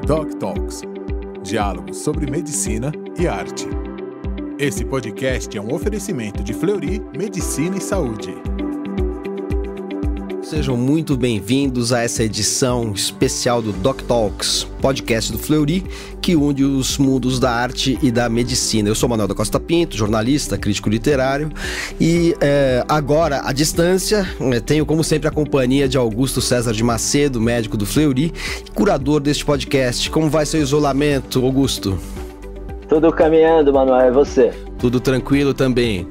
Doc Talks, diálogos sobre medicina e arte. Esse podcast é um oferecimento de Fleury Medicina e Saúde. Sejam muito bem-vindos a essa edição especial do Doc Talks, podcast do Fleury, que une os mundos da arte e da medicina. Eu sou Manuel da Costa Pinto, jornalista, crítico literário, e agora, à distância, tenho como sempre a companhia de Augusto César de Macedo, médico do Fleury, curador deste podcast. Como vai seu isolamento, Augusto? Tudo caminhando, Manuel, é você? Tudo tranquilo também.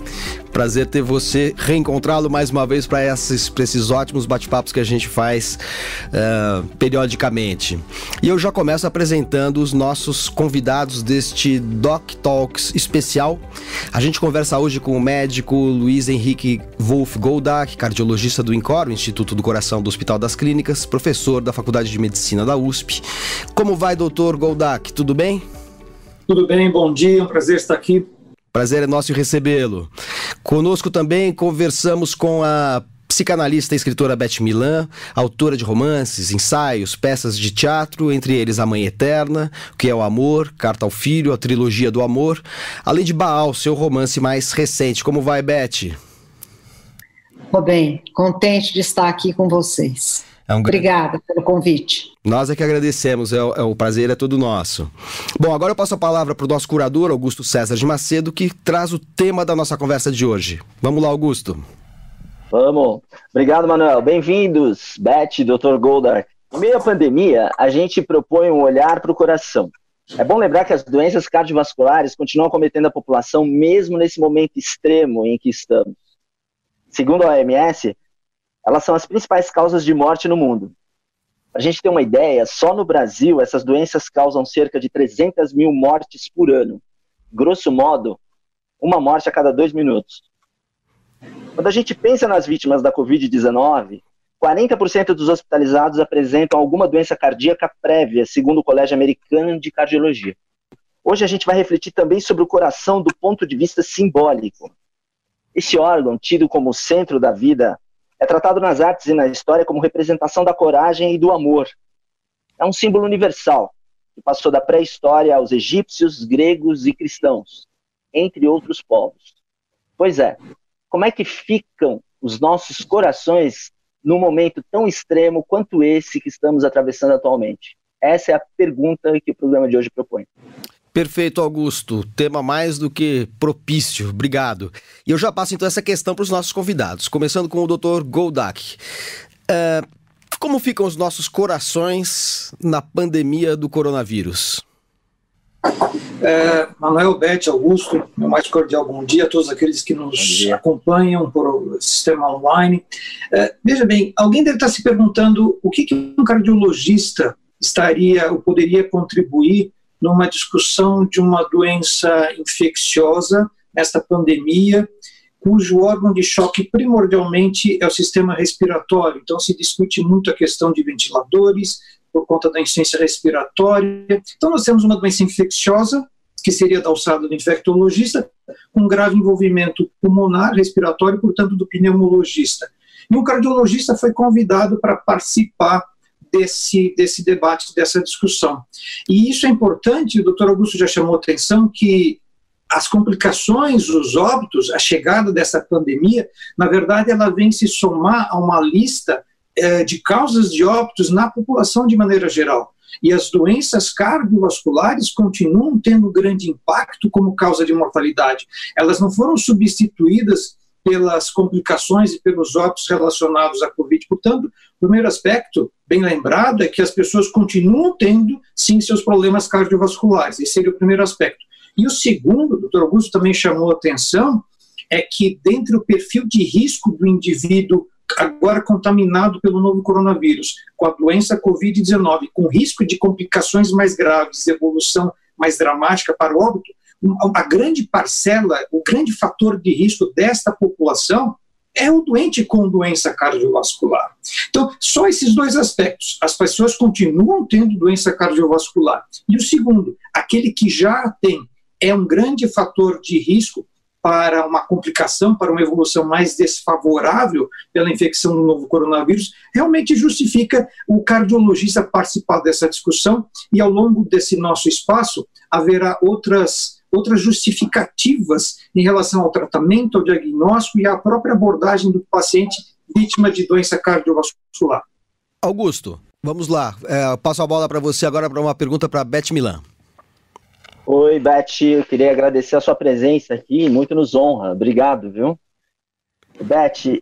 Prazer ter você, reencontrá-lo mais uma vez para esses ótimos bate-papos que a gente faz periodicamente. E eu já começo apresentando os nossos convidados deste Doc Talks especial. A gente conversa hoje com o médico Luiz Henrique Wolff Goldak, cardiologista do INCOR, o Instituto do Coração do Hospital das Clínicas, professor da Faculdade de Medicina da USP. Como vai, doutor Goldak? Tudo bem? Tudo bem, bom dia, um prazer estar aqui. Prazer é nosso em recebê-lo. Conosco também conversamos com a psicanalista e escritora Beth Milan, autora de romances, ensaios, peças de teatro, entre eles A Mãe Eterna, O que é o Amor, Carta ao Filho, a Trilogia do Amor, além de Baal, seu romance mais recente. Como vai, Beth? Tô bem, contente de estar aqui com vocês. Obrigada pelo convite. Nós é que agradecemos, o prazer é todo nosso. Bom, agora eu passo a palavra para o nosso curador, Augusto César de Macedo, que traz o tema da nossa conversa de hoje. Vamos lá, Augusto. Vamos. Obrigado, Manuel. Bem-vindos, Beth, Dr. Goldak. Em meio à pandemia, a gente propõe um olhar para o coração. É bom lembrar que as doenças cardiovasculares continuam acometendo a população mesmo nesse momento extremo em que estamos. Segundo a OMS, elas são as principais causas de morte no mundo. Para a gente ter uma ideia, só no Brasil essas doenças causam cerca de 300 mil mortes por ano. Grosso modo, uma morte a cada 2 minutos. Quando a gente pensa nas vítimas da Covid-19, 40% dos hospitalizados apresentam alguma doença cardíaca prévia, segundo o Colégio Americano de Cardiologia. Hoje a gente vai refletir também sobre o coração do ponto de vista simbólico. Esse órgão, tido como o centro da vida, é tratado nas artes e na história como representação da coragem e do amor. É um símbolo universal, que passou da pré-história aos egípcios, gregos e cristãos, entre outros povos. Pois é, como é que ficam os nossos corações num momento tão extremo quanto esse que estamos atravessando atualmente? Essa é a pergunta que o programa de hoje propõe. Perfeito, Augusto. Tema mais do que propício. Obrigado. E eu já passo então essa questão para os nossos convidados, começando com o Dr. Goldak. Como ficam os nossos corações na pandemia do coronavírus? Manuel, Beth, Augusto, meu mais cordial bom dia a todos aqueles que nos acompanham por sistema online. Veja bem, alguém deve estar se perguntando o que um cardiologista estaria ou poderia contribuir numa discussão de uma doença infecciosa, nesta pandemia, cujo órgão de choque primordialmente é o sistema respiratório. Então se discute muito a questão de ventiladores, por conta da insuficiência respiratória. Então nós temos uma doença infecciosa, que seria da alçada do infectologista, com grave envolvimento pulmonar, respiratório, portanto do pneumologista. E um cardiologista foi convidado para participar desse debate, dessa discussão. E isso é importante, o doutor Augusto já chamou a atenção que as complicações, os óbitos, a chegada dessa pandemia, na verdade ela vem se somar a uma lista de causas de óbitos na população de maneira geral. E as doenças cardiovasculares continuam tendo grande impacto como causa de mortalidade. Elas não foram substituídas pelas complicações e pelos óbitos relacionados à Covid. Portanto, o primeiro aspecto, bem lembrado, é que as pessoas continuam tendo, sim, seus problemas cardiovasculares. Esse seria o primeiro aspecto. E o segundo, o doutor Augusto também chamou a atenção, é que dentro do perfil de risco do indivíduo agora contaminado pelo novo coronavírus, com a doença Covid-19, com risco de complicações mais graves, evolução mais dramática para o óbito, a grande parcela, o grande fator de risco desta população é o doente com doença cardiovascular. Então, só esses dois aspectos. As pessoas continuam tendo doença cardiovascular. E o segundo, aquele que já tem, é um grande fator de risco para uma complicação, para uma evolução mais desfavorável pela infecção do novo coronavírus, realmente justifica o cardiologista participar dessa discussão, e ao longo desse nosso espaço haverá outras justificativas em relação ao tratamento, ao diagnóstico e à própria abordagem do paciente vítima de doença cardiovascular. Augusto, vamos lá. Passo a bola para você agora para uma pergunta para a Beth Milan. Oi, Beth, eu queria agradecer a sua presença aqui, muito nos honra. Obrigado, viu? Beth,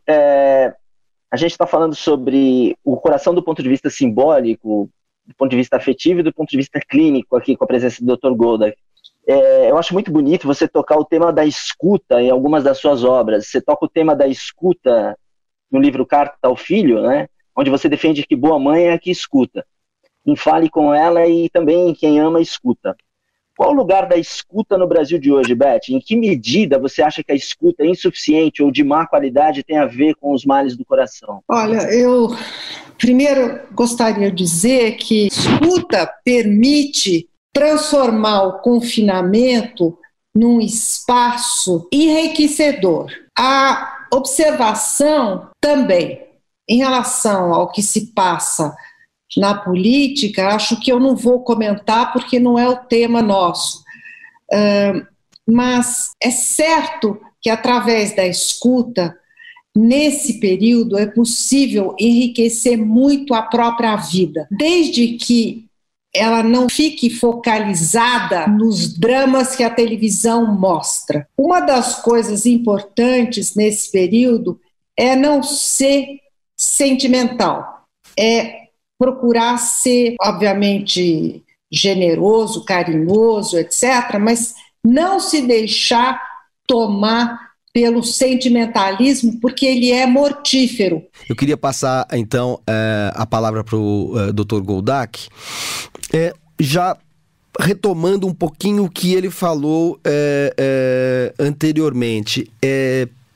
a gente está falando sobre o coração do ponto de vista simbólico, do ponto de vista afetivo e do ponto de vista clínico aqui com a presença do Dr. Goldar. Eu acho muito bonito você tocar o tema da escuta em algumas das suas obras. Você toca o tema da escuta no livro Carta ao Filho, né? Onde você defende que boa mãe é a que escuta. Quem fale com ela e também quem ama escuta. Qual o lugar da escuta no Brasil de hoje, Beth? Em que medida você acha que a escuta insuficiente ou de má qualidade tem a ver com os males do coração? Olha, eu primeiro gostaria de dizer que escuta permite transformar o confinamento num espaço enriquecedor. A observação também, em relação ao que se passa na política, acho que eu não vou comentar porque não é o tema nosso. Mas é certo que através da escuta, nesse período, é possível enriquecer muito a própria vida, desde que ela não fique focalizada nos dramas que a televisão mostra. Uma das coisas importantes nesse período é não ser sentimental, é procurar ser, obviamente, generoso, carinhoso, etc., mas não se deixar tomar pelo sentimentalismo, porque ele é mortífero. Eu queria passar, então, a palavra para o Dr. Goldak, já retomando um pouquinho o que ele falou anteriormente.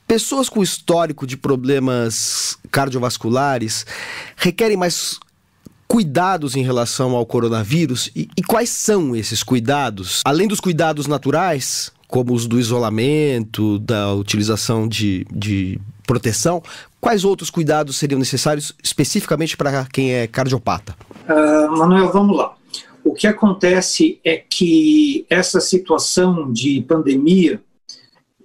Pessoas com histórico de problemas cardiovasculares requerem mais cuidados em relação ao coronavírus? E quais são esses cuidados? Além dos cuidados naturais, como os do isolamento, da utilização de proteção, quais outros cuidados seriam necessários especificamente para quem é cardiopata? Manuel, vamos lá. O que acontece é que essa situação de pandemia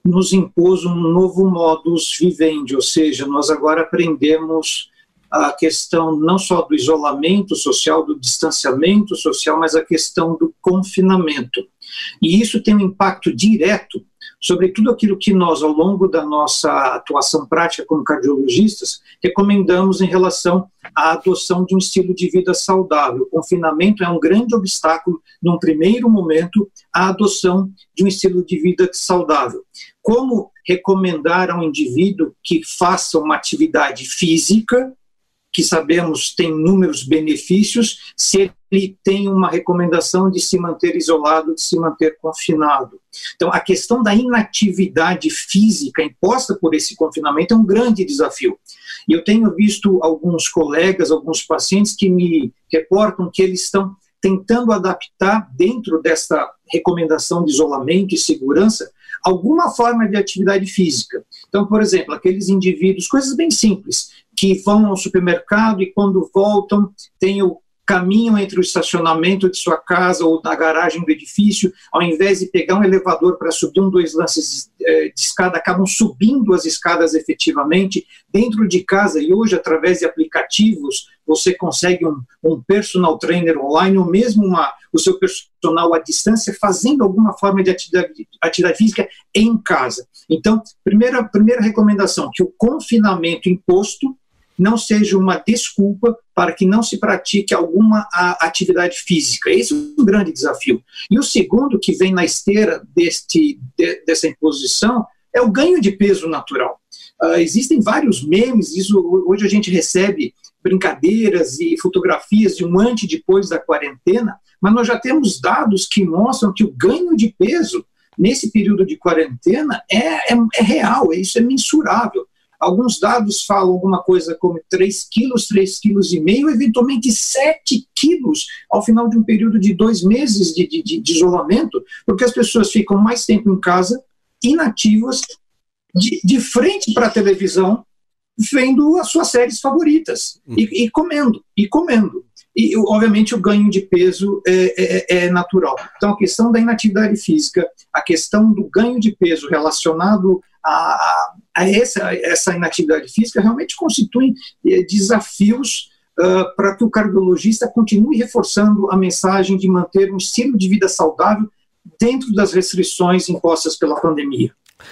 nos impôs um novo modus vivendi, ou seja, nós agora aprendemos a questão não só do isolamento social, do distanciamento social, mas a questão do confinamento. E isso tem um impacto direto sobre tudo aquilo que nós, ao longo da nossa atuação prática como cardiologistas, recomendamos em relação à adoção de um estilo de vida saudável. O confinamento é um grande obstáculo, num primeiro momento, à adoção de um estilo de vida saudável. Como recomendar a um indivíduo que faça uma atividade física, que sabemos tem inúmeros benefícios, se ele tem uma recomendação de se manter isolado, de se manter confinado. Então, a questão da inatividade física imposta por esse confinamento é um grande desafio. E eu tenho visto alguns colegas, alguns pacientes que me reportam que eles estão tentando adaptar, dentro dessa recomendação de isolamento e segurança, alguma forma de atividade física. Então, por exemplo, aqueles indivíduos, coisas bem simples, que vão ao supermercado e quando voltam tem o caminho entre o estacionamento de sua casa ou da garagem do edifício, ao invés de pegar um elevador para subir 2 lances de escada, acabam subindo as escadas efetivamente dentro de casa, e hoje, através de aplicativos, você consegue um personal trainer online, ou mesmo o seu personal à distância, fazendo alguma forma de atividade física em casa. Então, primeira recomendação, que o confinamento imposto não seja uma desculpa para que não se pratique alguma atividade física. Esse é um grande desafio. E o segundo, que vem na esteira dessa imposição, é o ganho de peso natural. Existem vários memes, hoje a gente recebe brincadeiras e fotografias de um antes e depois da quarentena, mas nós já temos dados que mostram que o ganho de peso nesse período de quarentena é real, isso é mensurável. Alguns dados falam alguma coisa como 3 quilos, 3,5 quilos, eventualmente 7 quilos ao final de um período de 2 meses de isolamento, porque as pessoas ficam mais tempo em casa, inativas, de frente para a televisão, vendo as suas séries favoritas, e comendo. E, obviamente, o ganho de peso é natural. Então, a questão da inatividade física, a questão do ganho de peso relacionado a essa inatividade física realmente constituem desafios para que o cardiologista continue reforçando a mensagem de manter um estilo de vida saudável dentro das restrições impostas pela pandemia.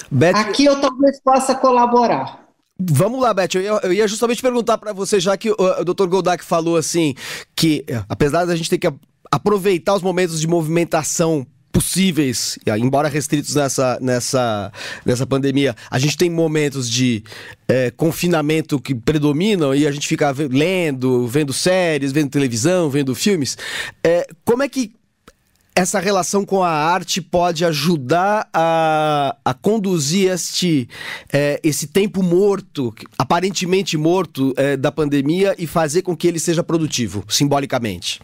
Beth, aqui eu talvez possa colaborar. Vamos lá, Beth, eu ia justamente perguntar para você, já que o Dr. Goldak falou assim, que apesar da gente ter que aproveitar os momentos de movimentação possíveis, embora restritos nessa pandemia, a gente tem momentos de confinamento que predominam e a gente fica lendo, vendo séries, vendo televisão, vendo filmes. Como é que essa relação com a arte pode ajudar a conduzir esse tempo morto, aparentemente morto, da pandemia, e fazer com que ele seja produtivo, simbolicamente?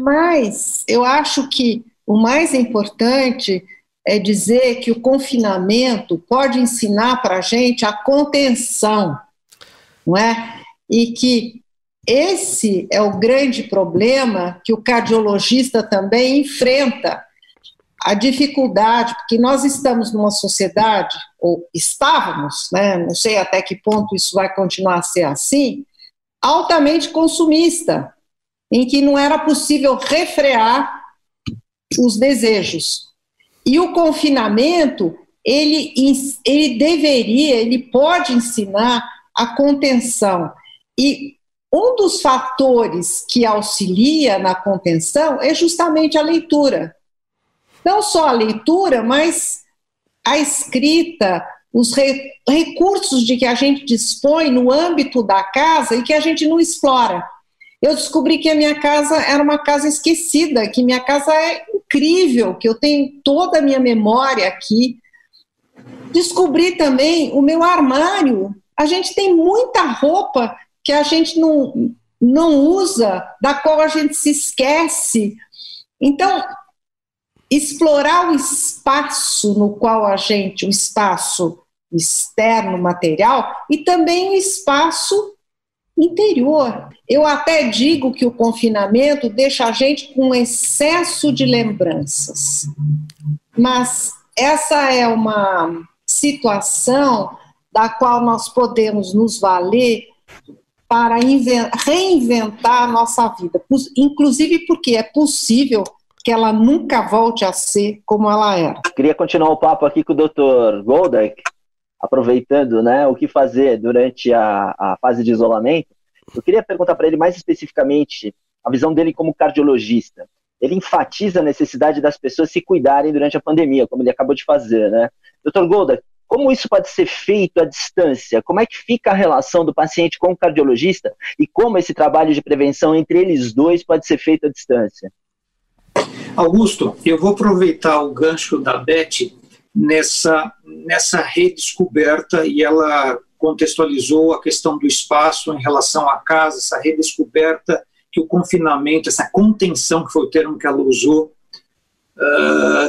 Mas eu acho que o mais importante é dizer que o confinamento pode ensinar para a gente a contenção, não é? E que esse é o grande problema que o cardiologista também enfrenta, a dificuldade, porque nós estamos numa sociedade, ou estávamos, né, não sei até que ponto isso vai continuar a ser assim, altamente consumista, em que não era possível refrear os desejos. E o confinamento, ele pode ensinar a contenção. E um dos fatores que auxilia na contenção é justamente a leitura. Não só a leitura, mas a escrita, os recursos de que a gente dispõe no âmbito da casa e que a gente não explora. Eu descobri que a minha casa era uma casa esquecida, que minha casa é incrível, que eu tenho toda a minha memória aqui. Descobri também o meu armário. A gente tem muita roupa que a gente não usa, da qual a gente se esquece. Então, explorar o espaço no qual o espaço externo, material, e também o espaço interior. Eu até digo que o confinamento deixa a gente com excesso de lembranças. Mas essa é uma situação da qual nós podemos nos valer para reinventar a nossa vida, inclusive porque é possível que ela nunca volte a ser como ela era. Queria continuar o papo aqui com o Dr. Goldak, aproveitando, né, o que fazer durante a fase de isolamento. Eu queria perguntar para ele mais especificamente a visão dele como cardiologista. Ele enfatiza a necessidade das pessoas se cuidarem durante a pandemia, como ele acabou de fazer, né? Dr. Goldak, como isso pode ser feito à distância? Como é que fica a relação do paciente com o cardiologista e como esse trabalho de prevenção entre eles dois pode ser feito à distância? Augusto, eu vou aproveitar o gancho da Beth nessa redescoberta, e ela contextualizou a questão do espaço em relação à casa, essa redescoberta que o confinamento, essa contenção, que foi o termo que ela usou,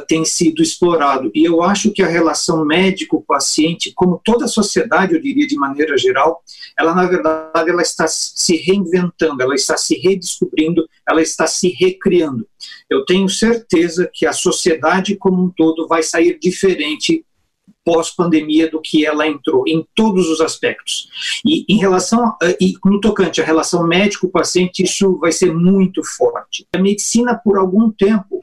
tem sido explorado. E eu acho que a relação médico-paciente, como toda a sociedade, eu diria de maneira geral, ela na verdade ela está se reinventando, ela está se redescobrindo, ela está se recriando. Eu tenho certeza que a sociedade como um todo vai sair diferente pós-pandemia do que ela entrou, em todos os aspectos. E em relação, no tocante à relação médico-paciente, isso vai ser muito forte. A medicina, por algum tempo,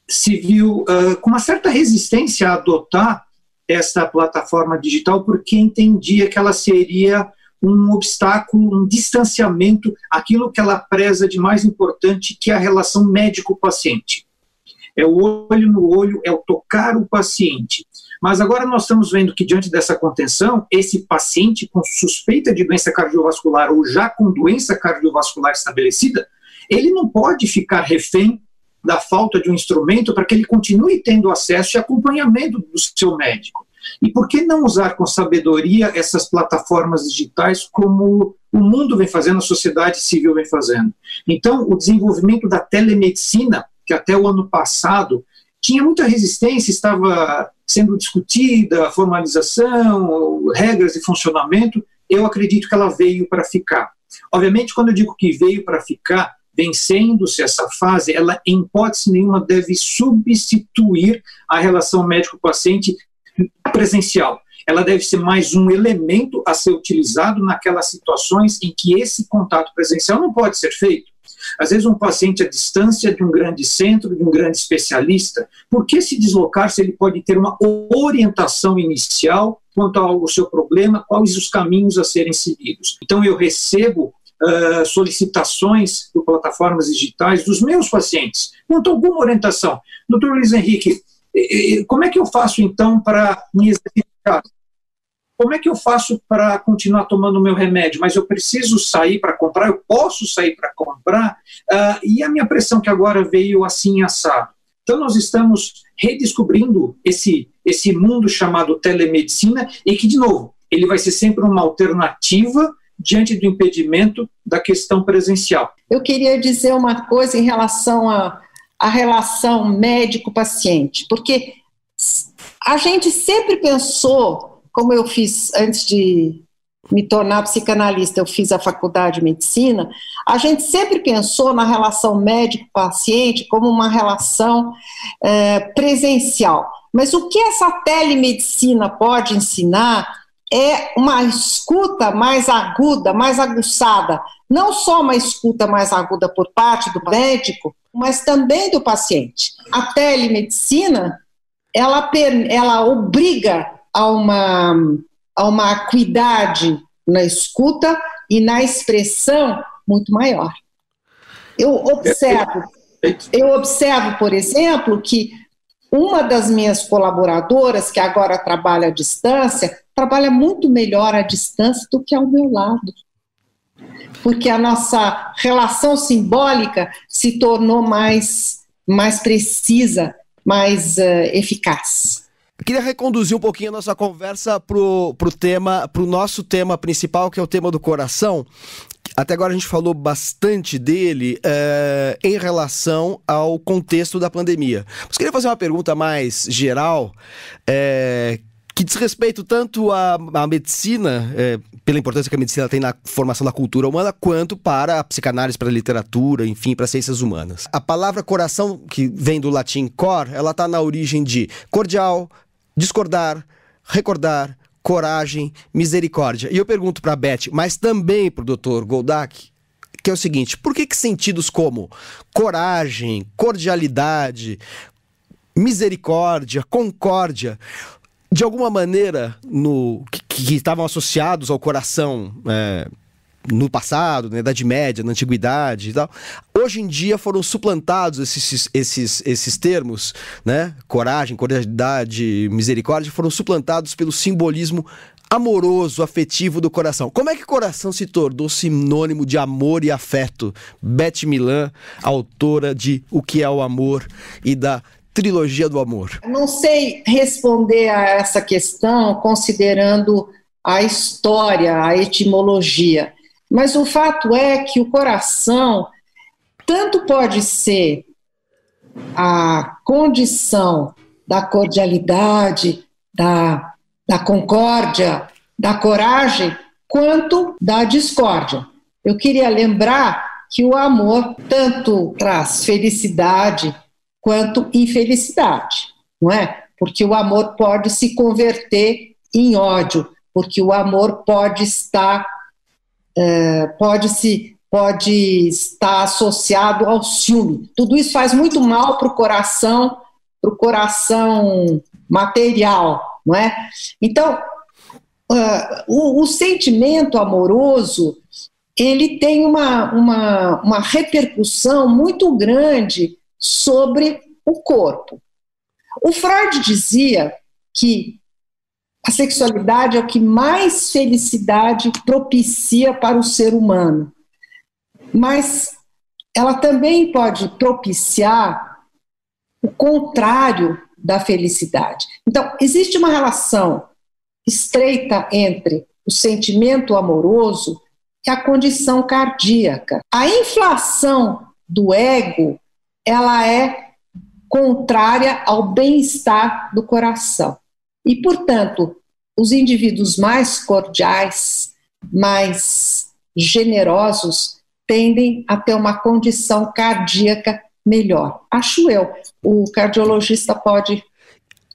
se viu com uma certa resistência a adotar essa plataforma digital, porque entendia que ela seria um obstáculo, um distanciamento, aquilo que ela preza de mais importante, que é a relação médico-paciente. É o olho no olho, é o tocar o paciente. Mas agora nós estamos vendo que, diante dessa contenção, esse paciente com suspeita de doença cardiovascular ou já com doença cardiovascular estabelecida, ele não pode ficar refém da falta de um instrumento para que ele continue tendo acesso e acompanhamento do seu médico. E por que não usar com sabedoria essas plataformas digitais como o mundo vem fazendo, a sociedade civil vem fazendo? Então, o desenvolvimento da telemedicina, que até o ano passado tinha muita resistência, estava sendo discutida, formalização, regras de funcionamento, eu acredito que ela veio para ficar. Obviamente, quando eu digo que veio para ficar, vencendo-se essa fase, ela em hipótese nenhuma deve substituir a relação médico-paciente presencial. Ela deve ser mais um elemento a ser utilizado naquelas situações em que esse contato presencial não pode ser feito. Às vezes um paciente à distância de um grande centro, de um grande especialista, por que se deslocar se ele pode ter uma orientação inicial quanto ao seu problema, quais os caminhos a serem seguidos? Então eu recebo solicitações por plataformas digitais dos meus pacientes, quanto a alguma orientação. Doutor Luiz Henrique, como é que eu faço então para me exercitar? Como é que eu faço para continuar tomando o meu remédio? Mas eu preciso sair para comprar, eu posso sair para comprar, e a minha pressão que agora veio assim assado. Então nós estamos redescobrindo esse mundo chamado telemedicina e que, de novo, ele vai ser sempre uma alternativa diante do impedimento da questão presencial. Eu queria dizer uma coisa em relação à relação médico-paciente, porque a gente sempre pensou, como eu fiz antes de me tornar psicanalista, eu fiz a faculdade de medicina, a gente sempre pensou na relação médico-paciente como uma relação presencial. Mas o que essa telemedicina pode ensinar é uma escuta mais aguda, mais aguçada, não só uma escuta mais aguda por parte do médico, mas também do paciente. A telemedicina, ela obriga a uma acuidade na escuta e na expressão muito maior. Eu observo, por exemplo, que uma das minhas colaboradoras, que agora trabalha à distância, trabalha muito melhor à distância do que ao meu lado. Porque a nossa relação simbólica se tornou mais precisa, mais eficaz. Eu queria reconduzir um pouquinho a nossa conversa pro nosso tema principal, que é o tema do coração. Até agora a gente falou bastante dele em relação ao contexto da pandemia. Mas queria fazer uma pergunta mais geral, que diz respeito tanto à medicina, pela importância que a medicina tem na formação da cultura humana, quanto para a psicanálise, para a literatura, enfim, para as ciências humanas. A palavra coração, que vem do latim cor, ela está na origem de cordial, discordar, recordar, coragem, misericórdia. E eu pergunto para a Beth, mas também para o Dr. Goldak, que é o seguinte: por que sentidos como coragem, cordialidade, misericórdia, concórdia, de alguma maneira que estavam associados ao coração no passado, na Idade Média, na Antiguidade e tal, hoje em dia foram suplantados esses termos, né? Coragem, cordialidade, misericórdia, foram suplantados pelo simbolismo amoroso, afetivo do coração. Como é que o coração se tornou sinônimo de amor e afeto? Beth Milan, autora de O que é o Amor e da Trilogia do Amor. Não sei responder a essa questão considerando a história, a etimologia, mas o fato é que o coração tanto pode ser a condição da cordialidade, da concórdia, da coragem, quanto da discórdia. Eu queria lembrar que o amor tanto traz felicidade quanto infelicidade, não é? Porque o amor pode se converter em ódio, porque o amor pode estar associado ao ciúme. Tudo isso faz muito mal para o coração material, não é? Então, o sentimento amoroso, ele tem uma repercussão muito grande sobre o corpo. O Freud dizia que a sexualidade é o que mais felicidade propicia para o ser humano, mas ela também pode propiciar o contrário da felicidade. Então, existe uma relação estreita entre o sentimento amoroso e a condição cardíaca. A inflação do ego, ela é contrária ao bem-estar do coração. E, portanto, os indivíduos mais cordiais, mais generosos, tendem a ter uma condição cardíaca melhor. Acho eu. O cardiologista pode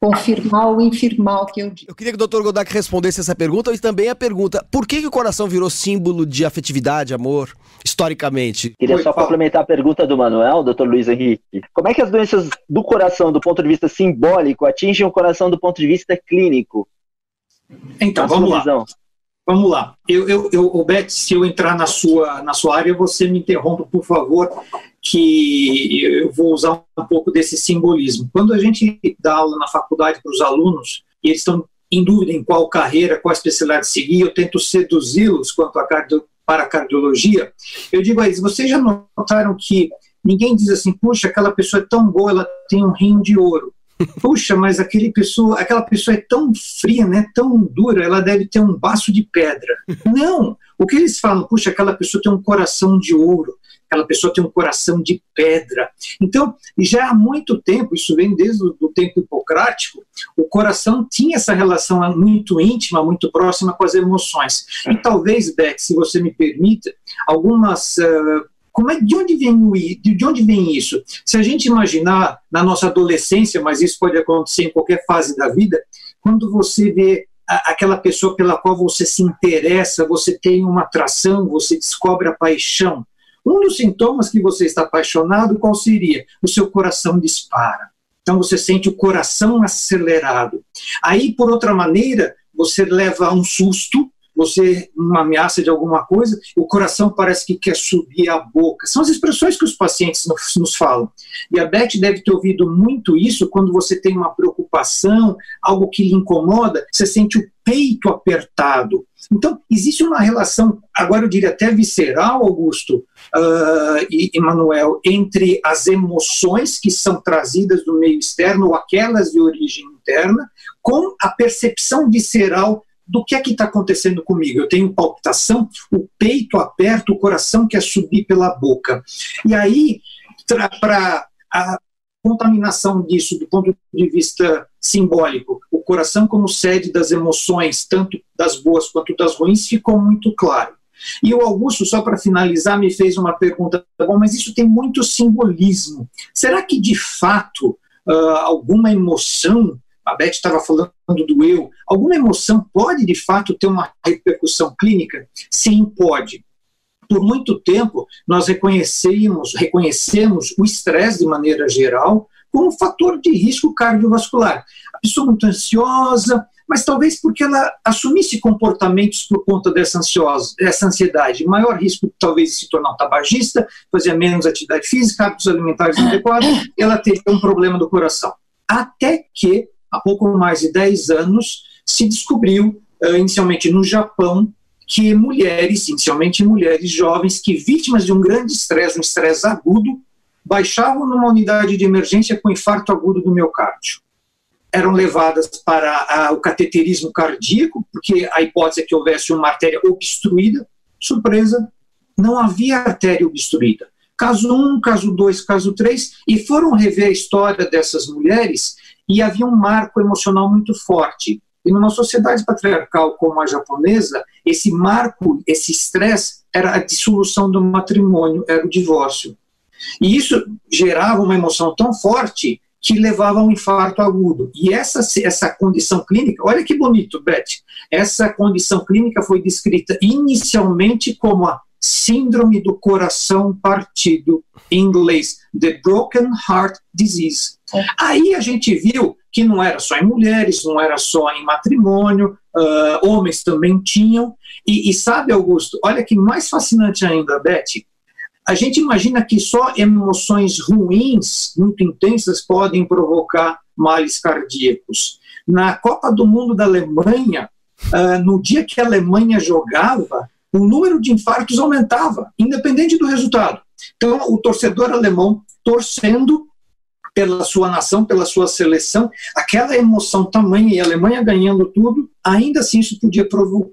confirmar ou infirmar o que eu digo. Eu queria que o Dr. Goldach respondesse essa pergunta e também a pergunta: por que o coração virou símbolo de afetividade, amor, historicamente? Queria só complementar a pergunta do Manuel, Dr. Luiz Henrique. Como é que as doenças do coração, do ponto de vista simbólico, atingem o coração do ponto de vista clínico? Então, vamos lá. Vamos lá. Beth, se eu entrar na sua área, você me interrompa, por favor, que eu vou usar um pouco desse simbolismo. Quando a gente dá aula na faculdade para os alunos, e eles estão em dúvida em qual carreira, qual especialidade seguir, eu tento seduzi-los para a cardiologia, eu digo a eles: vocês já notaram que ninguém diz assim, puxa, aquela pessoa é tão boa, ela tem um rim de ouro. Puxa, mas aquela pessoa é tão fria, né, tão dura, ela deve ter um baço de pedra. Não, o que eles falam, puxa, aquela pessoa tem um coração de ouro, aquela pessoa tem um coração de pedra. Então, já há muito tempo, isso vem desde o tempo hipocrático, o coração tinha essa relação muito íntima, muito próxima com as emoções. E talvez, Beth, se você me permita, algumas... de onde vem isso? Se a gente imaginar na nossa adolescência, mas isso pode acontecer em qualquer fase da vida, quando você vê aquela pessoa pela qual você se interessa, você tem uma atração, você descobre a paixão. Um dos sintomas que você está apaixonado, qual seria? O seu coração dispara. Então você sente o coração acelerado. Aí, por outra maneira, você leva um susto, uma ameaça de alguma coisa, o coração parece que quer subir a boca. São as expressões que os pacientes nos falam. E a Beth deve ter ouvido muito isso quando você tem uma preocupação, algo que lhe incomoda, você sente o peito apertado. Então, existe uma relação, agora eu diria até visceral, Augusto e Manuel, entre as emoções que são trazidas do meio externo, ou aquelas de origem interna, com a percepção visceral do que é que está acontecendo comigo. Eu tenho palpitação, o peito aperta, o coração quer subir pela boca. E aí, para a contaminação disso, do ponto de vista simbólico, o coração como sede das emoções, tanto das boas quanto das ruins, ficou muito claro. E o Augusto, só para finalizar, me fez uma pergunta: bom, mas isso tem muito simbolismo. Será que, de fato, alguma emoção... A Beth estava falando do eu. Alguma emoção pode, de fato, ter uma repercussão clínica? Sim, pode. Por muito tempo, nós reconhecemos o estresse, de maneira geral, como um fator de risco cardiovascular. A pessoa muito ansiosa, mas talvez porque ela assumisse comportamentos por conta dessa ansiedade. Maior risco, talvez, de se tornar um tabagista, fazer menos atividade física, hábitos alimentares inadequados, ela teria um problema do coração. Até que, há pouco mais de 10 anos, se descobriu, inicialmente no Japão, que mulheres, inicialmente mulheres jovens, que vítimas de um grande estresse, um estresse agudo, baixavam numa unidade de emergência com infarto agudo do miocárdio. Eram levadas para o cateterismo cardíaco, porque a hipótese é que houvesse uma artéria obstruída. Surpresa, não havia artéria obstruída. Caso 1, caso 2, caso 3, e foram rever a história dessas mulheres, e havia um marco emocional muito forte. E numa sociedade patriarcal como a japonesa, esse marco, esse estresse, era a dissolução do matrimônio, era o divórcio. E isso gerava uma emoção tão forte que levava a um infarto agudo. E essa condição clínica, olha que bonito, Beth, essa condição clínica foi descrita inicialmente como a síndrome do coração partido, em inglês, The Broken Heart Disease. Aí a gente viu que não era só em mulheres, não era só em matrimônio, homens também tinham. E sabe, Augusto, olha que mais fascinante ainda, Beth, a gente imagina que só emoções ruins, muito intensas, podem provocar males cardíacos. Na Copa do Mundo da Alemanha, no dia que a Alemanha jogava, o número de infartos aumentava, independente do resultado. Então, o torcedor alemão torcendo pela sua nação, pela sua seleção, aquela emoção tamanha, e a Alemanha ganhando tudo, ainda assim isso podia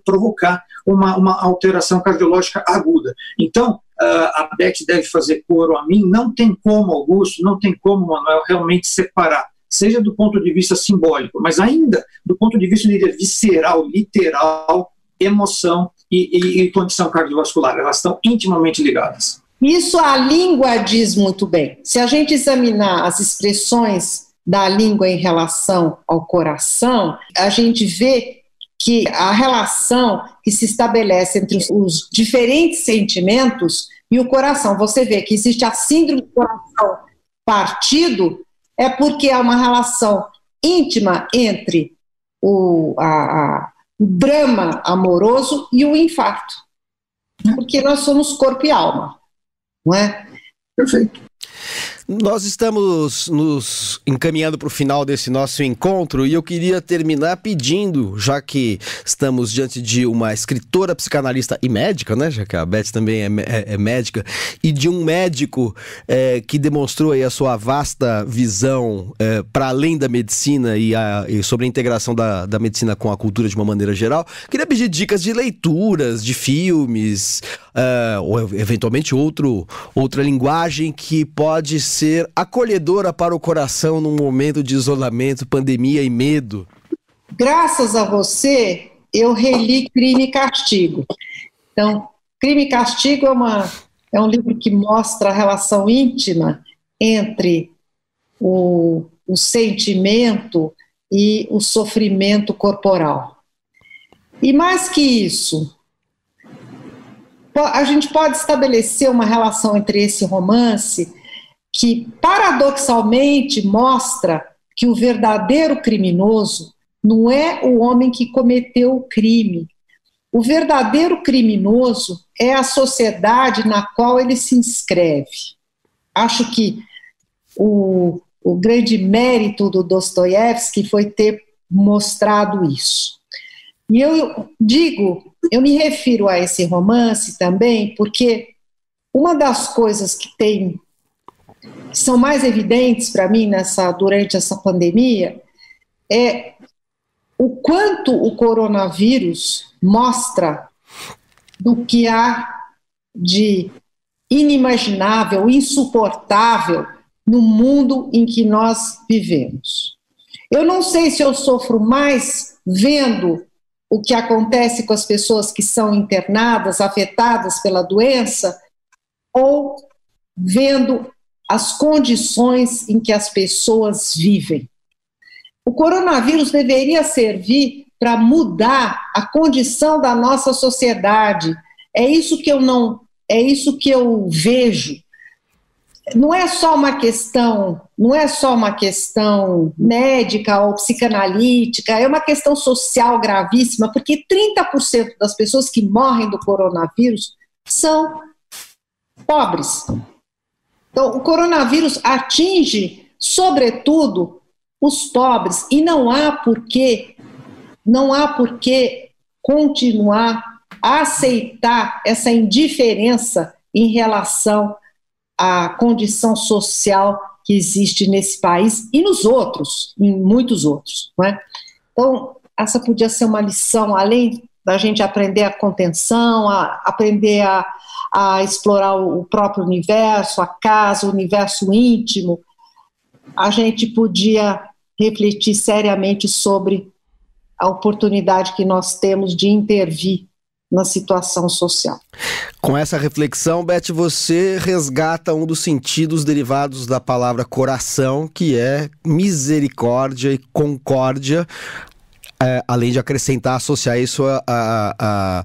provocar uma alteração cardiológica aguda. Então, a Beth deve fazer coro a mim, não tem como, Augusto, não tem como, Manuel, realmente separar, seja do ponto de vista simbólico, mas ainda do ponto de vista visceral, literal, emoção e condição cardiovascular. Elas estão intimamente ligadas. Isso a língua diz muito bem. Se a gente examinar as expressões da língua em relação ao coração, a gente vê que a relação que se estabelece entre os diferentes sentimentos e o coração. Você vê que existe a síndrome do coração partido, é porque é uma relação íntima entre o drama amoroso e o infarto. Porque nós somos corpo e alma. Não é? Perfeito. Nós estamos nos encaminhando para o final desse nosso encontro e eu queria terminar pedindo, já que estamos diante de uma escritora, psicanalista e médica, né, já que a Beth também é médica, e de um médico que demonstrou aí a sua vasta visão para além da medicina e sobre a integração da medicina com a cultura de uma maneira geral, queria pedir dicas de leituras, de filmes, ou eventualmente outra linguagem que pode ser acolhedora para o coração num momento de isolamento, pandemia e medo. Graças a você, eu reli Crime e Castigo. Então, Crime e Castigo é um livro que mostra a relação íntima entre o sentimento e o sofrimento corporal. E mais que isso, a gente pode estabelecer uma relação entre esse romance que, paradoxalmente, mostra que o verdadeiro criminoso não é o homem que cometeu o crime. O verdadeiro criminoso é a sociedade na qual ele se inscreve. Acho que o grande mérito do Dostoiévski foi ter mostrado isso. E eu me refiro a esse romance também porque uma das coisas que são mais evidentes para mim durante essa pandemia é o quanto o coronavírus mostra do que há de inimaginável, insuportável no mundo em que nós vivemos. Eu não sei se eu sofro mais vendo o que acontece com as pessoas que são internadas, afetadas pela doença, ou vendo as condições em que as pessoas vivem. O coronavírus deveria servir para mudar a condição da nossa sociedade. É isso que eu vejo. Não é só uma questão médica ou psicanalítica, é uma questão social gravíssima, porque 30% das pessoas que morrem do coronavírus são pobres. Então, o coronavírus atinge, sobretudo, os pobres, e não há por que continuar a aceitar essa indiferença em relação à condição social que existe nesse país e nos outros, em muitos outros, não é? Então, essa podia ser uma lição, além da gente aprender a contenção, aprender a explorar o próprio universo, a casa, o universo íntimo, a gente podia refletir seriamente sobre a oportunidade que nós temos de intervir na situação social. Com essa reflexão, Beth, você resgata um dos sentidos derivados da palavra coração, que é misericórdia e concórdia, além de acrescentar, associar isso à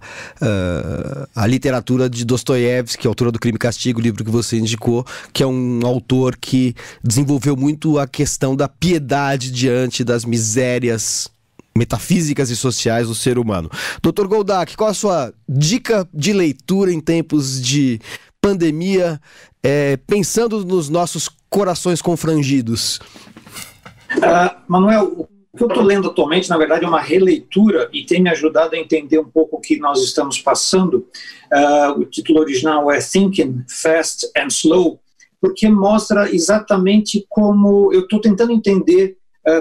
literatura de Dostoiévski, autor do Crime e Castigo, o livro que você indicou, que é um autor que desenvolveu muito a questão da piedade diante das misérias metafísicas e sociais do ser humano. Dr. Goldak, qual a sua dica de leitura em tempos de pandemia, pensando nos nossos corações confrangidos? Manuel, o que eu estou lendo atualmente, na verdade, é uma releitura e tem me ajudado a entender um pouco o que nós estamos passando. O título original é Thinking Fast and Slow, porque mostra exatamente como eu estou tentando entender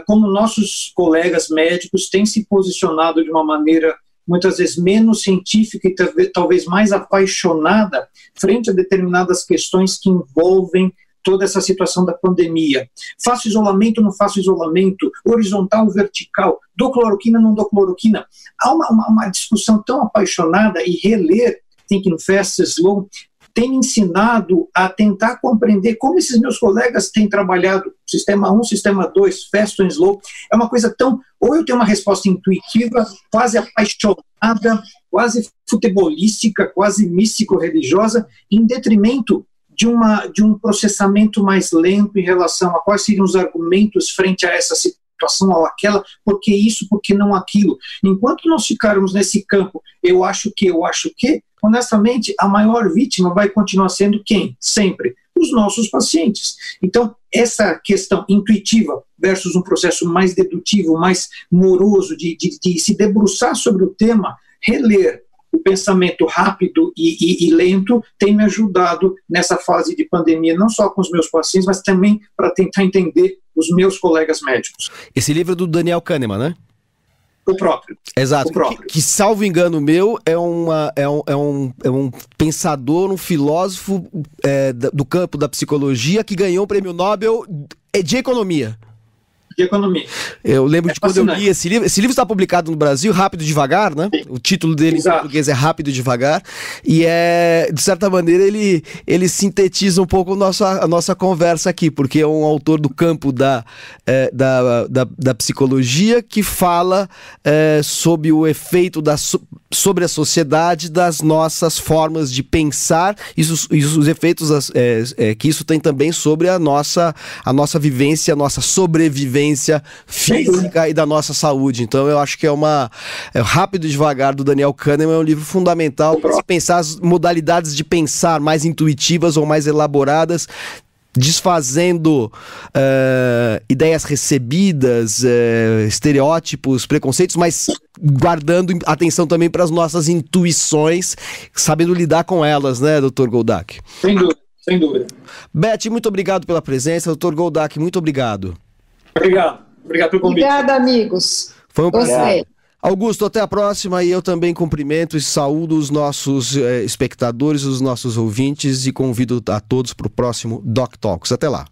como nossos colegas médicos têm se posicionado de uma maneira muitas vezes menos científica e talvez mais apaixonada frente a determinadas questões que envolvem toda essa situação da pandemia. Faço isolamento, não faço isolamento, horizontal, vertical, dou cloroquina, não dou cloroquina. Há uma discussão tão apaixonada, e reler Thinking Fast and Slow tem me ensinado a tentar compreender como esses meus colegas têm trabalhado Sistema 1, Sistema 2, Fast and Slow. É uma coisa tão... Ou eu tenho uma resposta intuitiva, quase apaixonada, quase futebolística, quase místico-religiosa, em detrimento de um processamento mais lento em relação a quais seriam os argumentos frente a essa situação ou aquela, porque isso, porque não aquilo. Enquanto nós ficarmos nesse campo, eu acho que, honestamente, a maior vítima vai continuar sendo quem? Sempre os nossos pacientes. Então, essa questão intuitiva versus um processo mais dedutivo, mais moroso, de se debruçar sobre o tema, reler o pensamento rápido e lento tem me ajudado nessa fase de pandemia, não só com os meus pacientes, mas também para tentar entender os meus colegas médicos. Esse livro é do Daniel Kahneman, né? O próprio. Exato. O próprio. Que, salvo engano meu, é um pensador, um filósofo do campo da psicologia que ganhou o prêmio Nobel de Economia. De economia. Eu lembro de quando eu li esse livro. Esse livro está publicado no Brasil, Rápido e Devagar, né? Sim. O título dele em português é Rápido e Devagar. E de certa maneira, ele sintetiza um pouco a nossa conversa aqui, porque é um autor do campo da psicologia que fala sobre o efeito sobre a sociedade das nossas formas de pensar e os efeitos que isso tem também sobre a nossa vivência, a nossa sobrevivência física e da nossa saúde. Então eu acho que Rápido e Devagar, do Daniel Kahneman, é um livro fundamental para se pensar as modalidades de pensar mais intuitivas ou mais elaboradas, desfazendo ideias recebidas, estereótipos, preconceitos, mas guardando atenção também para as nossas intuições, sabendo lidar com elas, né, Dr. Goldak? Sem dúvida, sem dúvida. Beth, muito obrigado pela presença. Dr. Goldak, muito obrigado. Obrigado pelo convite. Obrigada, amigos. Foi um prazer. Augusto, até a próxima, e eu também cumprimento e saúdo os nossos espectadores, os nossos ouvintes, e convido a todos para o próximo Doc Talks. Até lá.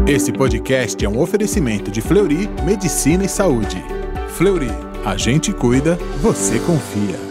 Esse podcast é um oferecimento de Fleury Medicina e Saúde. Fleury, a gente cuida, você confia.